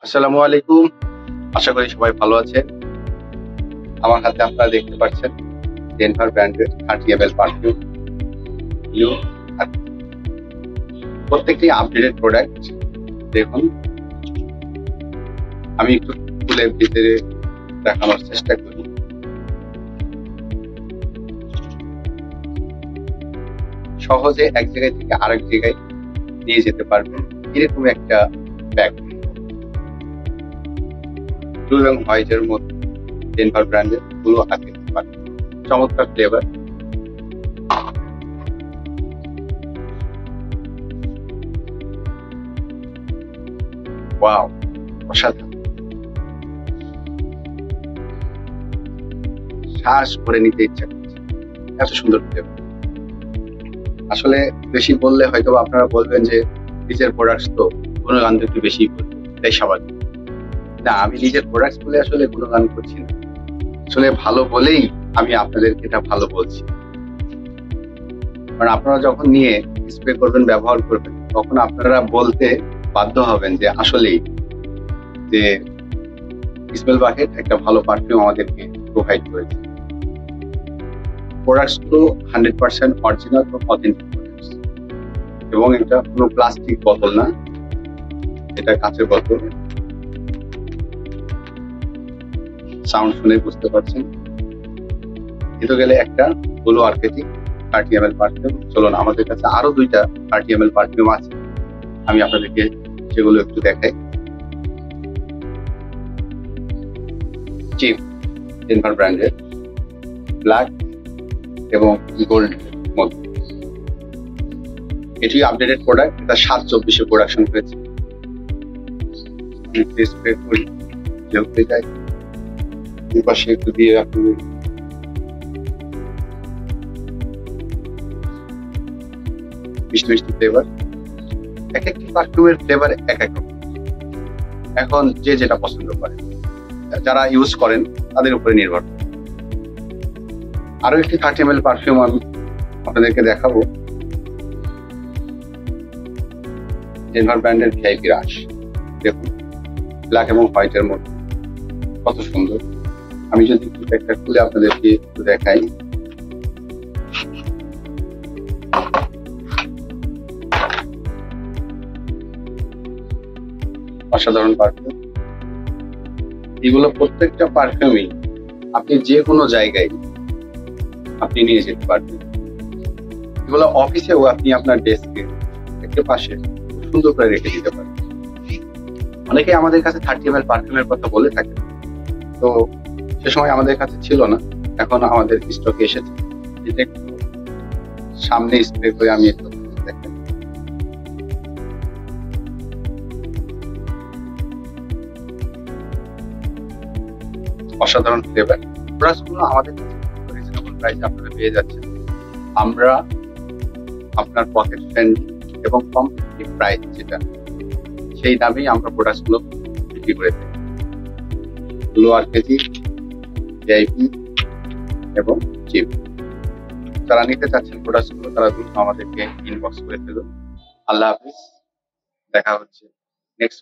আসসালামু আলাইকুম। আশা করি সবাই ভালো আছেন। আমার হাতে আপনারা দেখতে পাচ্ছেন ডেনভার ব্র্যান্ডের 30 ml পারফিউম ব্লু। প্রত্যেকটি আপডেটেড প্রোডাক্ট। দেখুন, আমি একটু খুলে ভিতরে দেখানোর চেষ্টা করি। সহজে এক জায়গায় থেকে আরেক জায়গায় নিয়ে যেতে পারবেন এরকম একটা ব্যাগ। ব্লু এবং হোয়াইটের মধ্যে ডেনভার ব্র্যান্ডের ব্লু হাতে পারবেন। চমৎকার ফ্লেভার। ওয়াও, অসাধারণ। শ্বাস করে নিতে ইচ্ছা করছে, এত সুন্দর ফ্লেভার। আসলে বেশি বললে হয়তো আপনারা বলবেন যে নিজের প্রোডাক্টস তো গুণগান তো একটু বেশি করবে, তাই স্বাভাবিক। না, আমি নিজের প্রোডাক্টস বলে আসলে গুণগান করছি না, আসলে ভালো বলেই আমি আপনাদেরকে এটা ভালো বলছি। কারণ আপনারা যখন নিয়ে স্প্রে করবেন, ব্যবহার করবেন, তখন আপনারা বলতে বাধ্য হবেন যে আসলেই যে স্মেল বাকেট একটা ভালো পারফিউম আমাদেরকে প্রোভাইড করেছে। প্রোডাক্টস গুলো 100% অরিজিনাল এবং অথেন্টিক প্রোডাক্টস, এবং এটা কোনো প্লাস্টিক বোতল না, এটা কাঁচের বোতল। সাউন্ড শুনে বুঝতে পারছেন। এতো গেলে একটা ব্লু আর্কেটিক 30 ml পারফিউম। চলুন, আমাদের কাছে আরো দুইটা 30 ml পারফিউম আছে, আমি আপনাদেরকে সেগুলো একটু দেখাই। চিপ, ডেনভার ব্র্যান্ডের ব্ল্যাক এবং গোল্ড মধ্যে। এটি আপডেটেড প্রোডাক্ট, এটা 7/24 প্রোডাকশন হয়েছে। স্প্রে করি যেহেতু যায়, এই পাশে একটু দিয়ে আপনি মিষ্টি মিষ্টি ফ্লেভার। এক একটি পারফিউমের ফ্লেভার এক এক রকম। এখন যে যেটা পছন্দ করে, যারা ইউজ করেন তাদের উপরে নির্ভর করে। আরো একটি 30 ml পারফিউম আমি আপনাদেরকে দেখাবো, ডেনভার ব্র্যান্ডের ভিআইপি রাশ। দেখুন, ব্ল্যাক এবং হোয়াইটের মধ্যে কত সুন্দর। আমি যদি একটা খুলে আপনাদেরকে একটু দেখাই। অসাধারণ পারফিউম। এগুলো প্রত্যেকটা পারফিউমই আপনি যে কোনো জায়গায় আপনি নিয়ে যেতে পারবেন। এগুলো অফিসেও আপনি আপনার ডেস্কে একটা পাশে সুন্দর করে রেখে দিতে পারেন। অনেকে আমাদের কাছে 30 ml পারফিউমের কথা বলে থাকে, তো সে সময় আমাদের কাছে ছিল না, এখন আমাদের স্টকে এসেছে। এটা একটু সামনে স্প্রে করে আমি একটু দেখেন। অসাধারণ ফ্লেভার। প্রোডাক্টগুলো আমাদের কাছে রিজনেবল প্রাইসে আপনারা পেয়ে যাচ্ছেন। আমরা আপনার পকেট ফ্রেন্ডলি এবং কম্পিটিটিভ প্রাইস যেটা, সেই দামেই আমরা প্রোডাক্টগুলো বিক্রি করে থাকি। ব্লু আর্কেটিক, ভিআইপি এবং চিপ। যারা নিতে চাচ্ছেন প্রোডাক্টগুলো, তারা দ্রুত আমাদেরকে ইনবক্স করে ফেলুন। আল্লাহ হাফিজ, দেখা হচ্ছে নেক্সট